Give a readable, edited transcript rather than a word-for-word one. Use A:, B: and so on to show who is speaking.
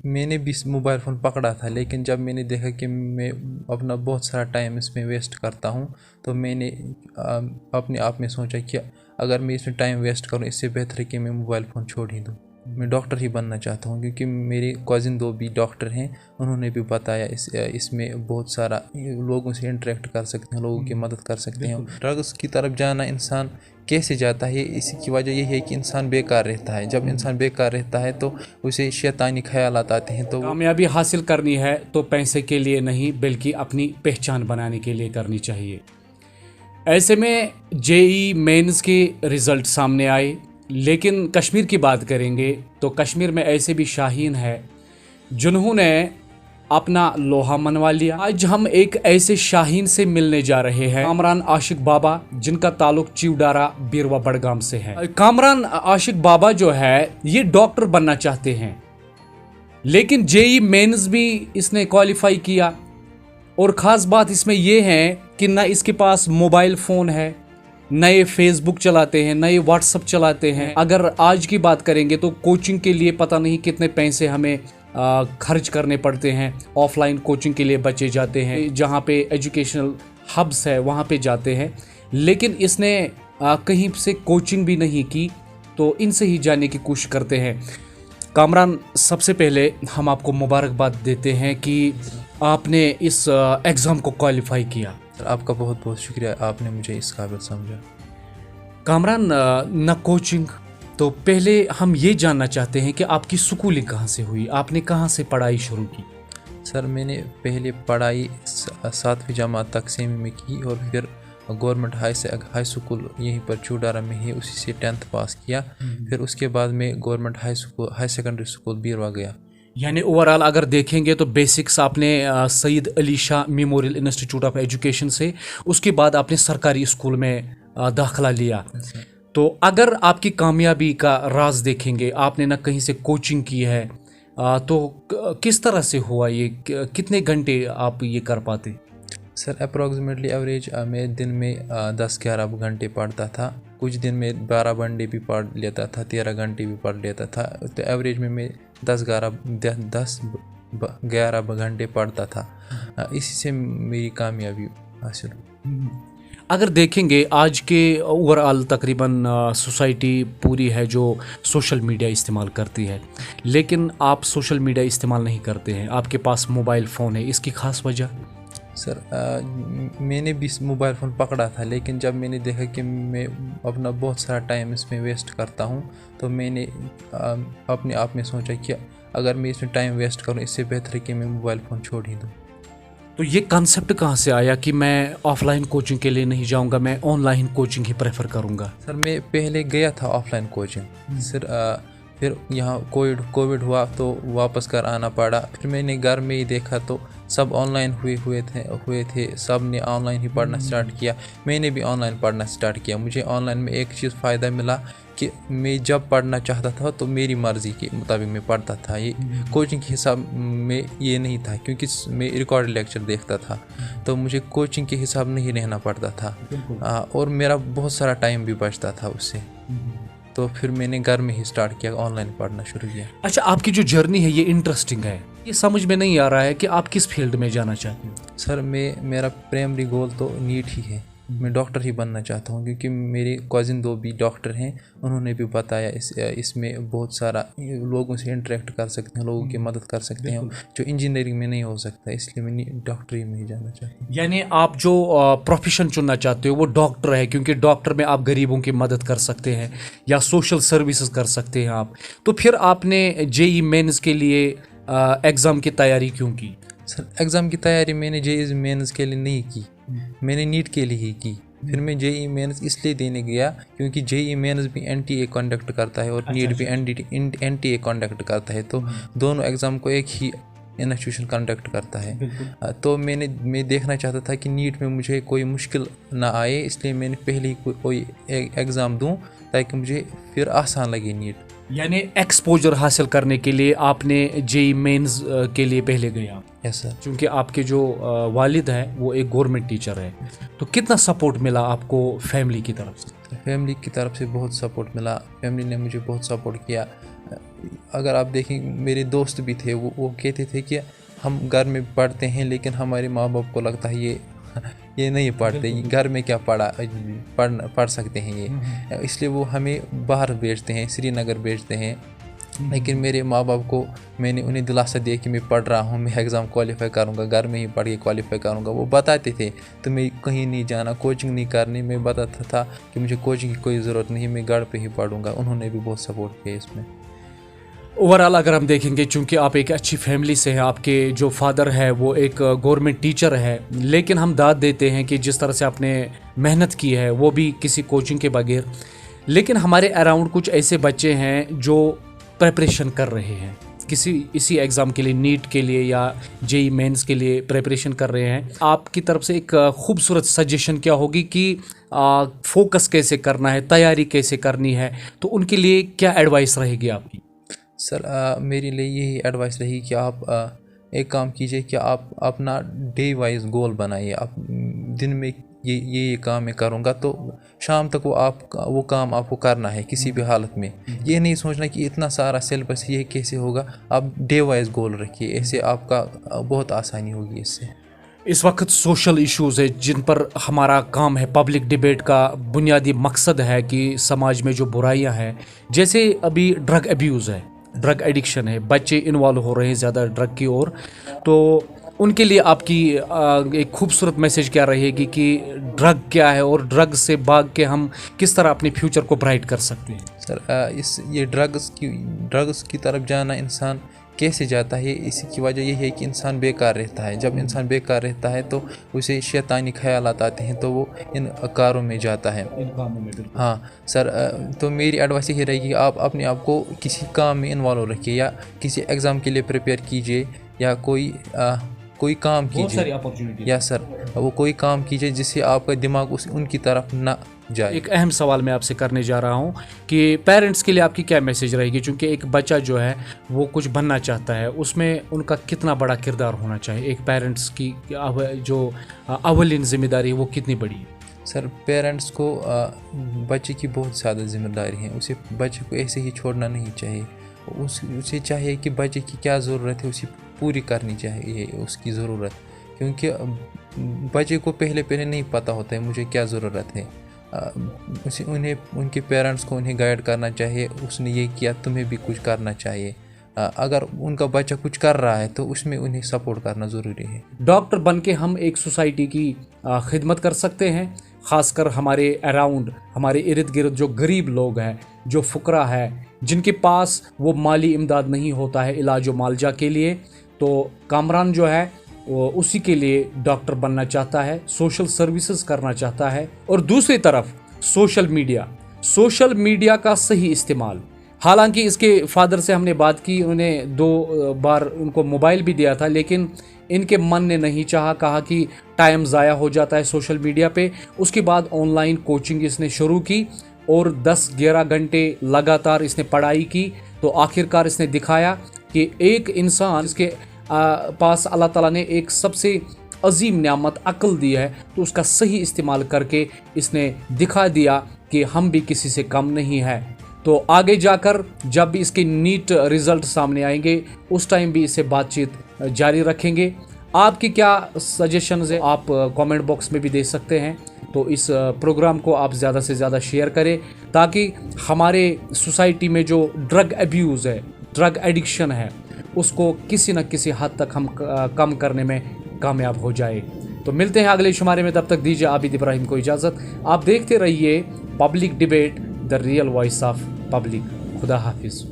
A: میں نے بھی موبائل فون پکڑا تھا، لیکن جب میں نے دیکھا کہ میں اپنا بہت سارا ٹائم اس میں ویسٹ کرتا ہوں تو میں نے اپنے آپ میں سوچا کہ اگر میں اس میں ٹائم ویسٹ کروں اس سے بہتر ہے کہ میں موبائل فون چھوڑ ہی دوں. میں ڈاکٹر ہی بننا چاہتا ہوں، کیونکہ میرے کزن 2 بھی ڈاکٹر ہیں. انہوں نے بھی بتایا اس میں بہت سارا لوگوں سے انٹریکٹ کر سکتے ہیں، لوگوں کی مدد کر سکتے ہیں. ڈرگس کی طرف جانا انسان کیسے جاتا ہے، اسی کی وجہ یہ ہے کہ انسان بیکار رہتا ہے. جب انسان بیکار رہتا ہے تو اسے شیطانی خیالات آتے ہیں. تو
B: کامیابی حاصل کرنی ہے تو پیسے کے لیے نہیں بلکہ اپنی پہچان بنانے کے لیے کرنی چاہیے. ایسے میں JEE مینز کے رزلٹ سامنے آئے، لیکن کشمیر کی بات کریں گے تو کشمیر میں ایسے بھی شاہین ہے جنہوں نے اپنا لوہا منوا لیا. آج ہم ایک ایسے شاہین سے ملنے جا رہے ہیں، کامران عاشق بابا، جن کا تعلق چیوڈارا بیروا بڑگام سے ہے. کامران عاشق بابا جو ہے یہ ڈاکٹر بننا چاہتے ہیں، لیکن JEE مینز بھی اس نے کوالیفائی کیا. اور خاص بات اس میں یہ ہے کہ نہ اس کے پاس موبائل فون ہے، نئے فیس بک چلاتے ہیں، نئے واٹس اپ چلاتے ہیں. اگر آج کی بات کریں گے تو کوچنگ کے لیے پتہ نہیں کتنے پیسے ہمیں خرچ کرنے پڑتے ہیں. آف لائن کوچنگ کے لیے بچے جاتے ہیں، جہاں پہ ایجوکیشنل ہبس ہے وہاں پہ جاتے ہیں، لیکن اس نے کہیں سے کوچنگ بھی نہیں کی. تو ان سے ہی جانے کی کوشش کرتے ہیں. کامران، سب سے پہلے ہم آپ کو مبارکباد دیتے ہیں کہ آپ نے اس ایگزام کو کوالیفائی کیا.
A: آپ کا بہت بہت شکریہ، آپ نے مجھے اس قابل سمجھا.
B: کامران، نہ کوچنگ، تو پہلے ہم یہ جاننا چاہتے ہیں کہ آپ کی سکولنگ کہاں سے ہوئی، آپ نے کہاں سے پڑھائی شروع کی؟
A: سر، میں نے پہلے پڑھائی 7ویں جماعت تک سیمی میں کی، اور پھر گورنمنٹ ہائی سکول یہیں پر چوڈارا میں ہی اسی سے 10th پاس کیا. پھر اس کے بعد میں گورنمنٹ ہائی سیکنڈری سکول بیروا گیا.
B: یعنی اوورال اگر دیکھیں گے تو بیسکس آپ نے سید Ali Shah memorial institute of education سے، اس کے بعد آپ نے سرکاری اسکول میں داخلہ لیا. تو اگر آپ کی کامیابی کا راز دیکھیں گے، آپ نے نہ کہیں سے کوچنگ کی ہے، تو کس طرح سے ہوا یہ؟ کتنے گھنٹے آپ یہ کر پاتے؟
A: سر، اپروکسیمیٹلی ایوریج میں دن میں 10-11 گھنٹے پڑھتا تھا. کچھ دن میں 12 گھنٹے بھی پڑھ لیتا تھا، 13 گھنٹے بھی پڑھ لیتا تھا. تو ایوریج میں 10-11 گھنٹے پڑھتا تھا. اسی سے میری کامیابی حاصل ہوئی.
B: اگر دیکھیں گے آج کے اوورال تقریباً سوسائٹی پوری ہے جو سوشل میڈیا استعمال کرتی ہے، لیکن آپ سوشل میڈیا استعمال نہیں کرتے ہیں، آپ کے پاس موبائل فون ہے، اس کی خاص وجہ؟
A: سر، میں نے بھی موبائل فون پکڑا تھا، لیکن جب میں نے دیکھا کہ میں اپنا بہت سارا ٹائم اس میں ویسٹ کرتا ہوں تو میں نے اپنے آپ میں سوچا کہ اگر میں اس میں ٹائم ویسٹ کروں اس سے بہتر ہے کہ میں موبائل فون چھوڑ ہی دوں.
B: تو یہ کنسیپٹ کہاں سے آیا کہ میں آف لائن کوچنگ کے لیے نہیں جاؤں گا، میں on line coaching he prefer کروں گا؟
A: سر، میں پہلے گیا تھا آف لائن کوچنگ. سر، پھر یہاں کووڈ ہوا تو واپس گھر آنا پڑا. پھر میں نے گھر میں ہی دیکھا تو سب آن لائن ہوئے تھے. سب نے آن لائن ہی پڑھنا سٹارٹ کیا. میں نے بھی آن لائن پڑھنا سٹارٹ کیا. مجھے آن لائن میں ایک چیز فائدہ ملا کہ میں جب پڑھنا چاہتا تھا تو میری مرضی کے مطابق میں پڑھتا تھا. یہ کوچنگ کے حساب میں یہ نہیں تھا، کیونکہ میں ریکارڈ لیکچر دیکھتا تھا تو مجھے کوچنگ کے حساب نہیں رہنا پڑتا تھا، اور میرا بہت سارا ٹائم بھی بچتا تھا اس سے. تو پھر میں نے گھر میں ہی سٹارٹ کیا، آن لائن پڑھنا شروع کیا.
B: اچھا، آپ کی جو جرنی ہے یہ انٹرسٹنگ ہے. یہ سمجھ میں نہیں آ رہا ہے کہ آپ کس فیلڈ میں جانا چاہتے ہیں.
A: سر، میرا پرائمری گول تو نیٹ ہی ہے. میں ڈاکٹر ہی بننا چاہتا ہوں، کیونکہ میرے کزن 2 بھی ڈاکٹر ہیں. انہوں نے بھی بتایا اس میں بہت سارا لوگوں سے انٹریکٹ کر سکتے ہیں، لوگوں کی مدد کر سکتے ہیں، جو انجینئرنگ میں نہیں ہو سکتا. اس لیے میں ڈاکٹری میں ہی جانا چاہتا ہوں.
B: یعنی آپ جو پروفیشن چننا چاہتے ہو وہ ڈاکٹر ہے، کیونکہ ڈاکٹر میں آپ غریبوں کی مدد کر سکتے ہیں یا سوشل سروسز کر سکتے ہیں آپ. تو پھر آپ نے JEE مینز کے لیے ایگزام کی تیاری کیوں کی؟
A: سر، ایگزام کی تیاری میں نے JEE مینز کے لیے نہیں کی، میں نے نیٹ کے لیے ہی کی. پھر میں JEE مینز اس لیے دینے گیا کیونکہ JEE مینز بھی NTA کنڈکٹ کرتا ہے اور نیٹ بھی NTA کنڈکٹ کرتا ہے. تو دونوں ایگزام کو ایک ہی انسٹیٹیوشن کنڈکٹ کرتا ہے. تو میں دیکھنا چاہتا تھا کہ نیٹ میں مجھے کوئی مشکل نہ آئے، اس لیے میں نے پہلے ہی کوئی ایگزام دوں تاکہ مجھے پھر آسان لگے نیٹ.
B: یعنی ایکسپوجر حاصل کرنے کے لیے آپ نے JEE مینز کے لیے پہلے گیا؟
A: یس سر.
B: چونکہ آپ کے جو والد ہیں وہ ایک گورنمنٹ ٹیچر ہے، تو کتنا سپورٹ ملا آپ کو فیملی کی طرف سے؟
A: فیملی کی طرف سے بہت سپورٹ ملا. فیملی نے مجھے بہت سپورٹ کیا. اگر آپ دیکھیں میرے دوست بھی تھے وہ کہتے تھے کہ ہم گھر میں پڑھتے ہیں لیکن ہمارے ماں باپ کو لگتا ہے یہ نہیں پڑھتے، گھر میں کیا پڑھ سکتے ہیں یہ، اس لیے وہ ہمیں باہر بھیجتے ہیں، سری نگر بھیجتے ہیں. لیکن میرے ماں باپ کو میں نے انہیں دلاسا دیا کہ میں پڑھ رہا ہوں، میں ایگزام کوالیفائی کروں گا، گھر میں ہی پڑھ کے کوالیفائی کروں گا. وہ بتاتے تھے تمہیں کہیں نہیں جانا، کوچنگ نہیں کرنی. میں بتاتا تھا کہ مجھے کوچنگ کی کوئی ضرورت نہیں، میں گھر پہ ہی پڑھوں گا. انہوں نے بھی بہت سپورٹ کیا اس میں.
B: اوورآل اگر ہم دیکھیں گے، چونکہ آپ ایک اچھی فیملی سے ہیں، آپ کے جو فادر ہے وہ ایک گورنمنٹ ٹیچر ہے، لیکن ہم داد دیتے ہیں کہ جس طرح سے آپ نے محنت کی ہے وہ بھی کسی کوچنگ کے بغیر. لیکن ہمارے اراؤنڈ کچھ ایسے بچے ہیں جو پریپریشن کر رہے ہیں اسی ایگزام کے لیے، نیٹ کے لیے یا JEE مینس کے لیے پریپریشن کر رہے ہیں. آپ کی طرف سے ایک خوبصورت سجیشن کیا ہوگی کہ فوکس کیسے کرنا ہے، تیاری کیسے کرنی ہے، تو ان کے لیے کیا ایڈوائس رہے گی آپ کی؟
A: سر میرے لیے یہی ایڈوائس رہی کہ آپ ایک کام کیجئے کہ آپ اپنا ڈے وائز گول بنائیے. آپ دن میں یہ کام میں کروں گا تو شام تک وہ کام آپ کو کرنا ہے کسی بھی حالت میں. یہ نہیں سوچنا کہ اتنا سارا سلیبس یہ کیسے ہوگا. آپ ڈے وائز گول رکھیے، ایسے آپ کا بہت آسانی ہوگی اس سے.
B: اس وقت سوشل ایشوز ہے جن پر ہمارا کام ہے، پبلک ڈیبیٹ کا بنیادی مقصد ہے کہ سماج میں جو برائیاں ہیں، جیسے ابھی ڈرگ ایبیوز ہے، ڈرگ ایڈکشن ہے، بچے انوالو ہو رہے ہیں زیادہ ڈرگ کی اور، تو ان کے لیے آپ کی ایک خوبصورت میسج کیا رہے گی کہ ڈرگ کیا ہے اور ڈرگ سے بھاگ کے ہم کس طرح اپنے فیوچر کو برائٹ کر سکتے ہیں؟
A: سر یہ ڈرگس کی طرف جانا انسان کیسے جاتا ہے، اسی کی وجہ یہ ہے کہ انسان بیکار رہتا ہے. جب انسان بیکار رہتا ہے تو اسے شیطانی خیالات آتے ہیں تو وہ ان کاروں میں جاتا ہے. ہاں سر، تو میری ایڈوائس یہ رہے گی کہ آپ اپنے آپ کو کسی کام میں انوالو رکھیے، یا کسی ایگزام کے لیے پریپیئر کیجیے، یا کوئی کام کیجیے. یا سر وہ کوئی کام کیجیے جس سے آپ کا دماغ ان کی طرف نہ جائے.
B: ایک اہم سوال میں آپ سے کرنے جا رہا ہوں کہ پیرنٹس کے لیے آپ کی کیا میسج رہے گی، چونکہ ایک بچہ جو ہے وہ کچھ بننا چاہتا ہے، اس میں ان کا کتنا بڑا کردار ہونا چاہیے؟ ایک پیرنٹس کی جو اولین ذمہ داری ہے وہ کتنی بڑی ہے؟
A: سر پیرنٹس کو بچے کی بہت زیادہ ذمہ داری ہے. اسے بچے کو ایسے ہی چھوڑنا نہیں چاہیے. اسے چاہیے کہ بچے کی کیا ضرورت ہے اسے پوری کرنی چاہیے اس کی ضرورت، کیونکہ بچے کو پہلے نہیں پتہ ہوتا ہے مجھے کیا ضرورت ہے. ان کے پیرنٹس کو انہیں گائیڈ کرنا چاہیے. اس نے یہ کیا، تمہیں بھی کچھ کرنا چاہیے. اگر ان کا بچہ کچھ کر رہا ہے تو اس میں انہیں سپورٹ کرنا ضروری ہے.
B: ڈاکٹر بن کے ہم ایک سوسائٹی کی خدمت کر سکتے ہیں، خاص کر ہمارے اراؤنڈ، ہمارے ارد گرد جو غریب لوگ ہیں، جو فقراء ہے، جن کے پاس وہ مالی امداد نہیں ہوتا ہے علاج و معالجہ کے لیے. تو کامران جو ہے وہ اسی کے لیے ڈاکٹر بننا چاہتا ہے، سوشل سروسز کرنا چاہتا ہے. اور دوسری طرف سوشل میڈیا کا صحیح استعمال. حالانکہ اس کے فادر سے ہم نے بات کی، انہیں 2 بار ان کو موبائل بھی دیا تھا، لیکن ان کے من نے نہیں چاہا، کہا کہ ٹائم ضائع ہو جاتا ہے سوشل میڈیا پہ. اس کے بعد آن لائن کوچنگ اس نے شروع کی اور 10-11 گھنٹے لگاتار اس نے پڑھائی کی. تو آخرکار اس نے دکھایا کہ ایک انسان اس کے پاس اللہ تعالیٰ نے ایک سب سے عظیم نعمت عقل دی ہے، تو اس کا صحیح استعمال کر کے اس نے دکھا دیا کہ ہم بھی کسی سے کم نہیں ہے. تو آگے جا کر جب بھی اس کے نیٹ رزلٹ سامنے آئیں گے اس ٹائم بھی اس سے بات چیت جاری رکھیں گے. آپ کی کیا سجیشنز ہیں آپ کامنٹ باکس میں بھی دے سکتے ہیں. تو اس پروگرام کو آپ زیادہ سے زیادہ شیئر کریں تاکہ ہمارے سوسائٹی میں جو ڈرگ ایبیوز ہے، ڈرگ ایڈکشن ہے، اس کو کسی نہ کسی حد تک ہم کم کرنے میں کامیاب ہو جائے. تو ملتے ہیں اگلے شمارے میں، تب تک دیجیے عابد ابراہیم کو اجازت. آپ دیکھتے رہیے public debate, the real voice of public. خدا حافظ.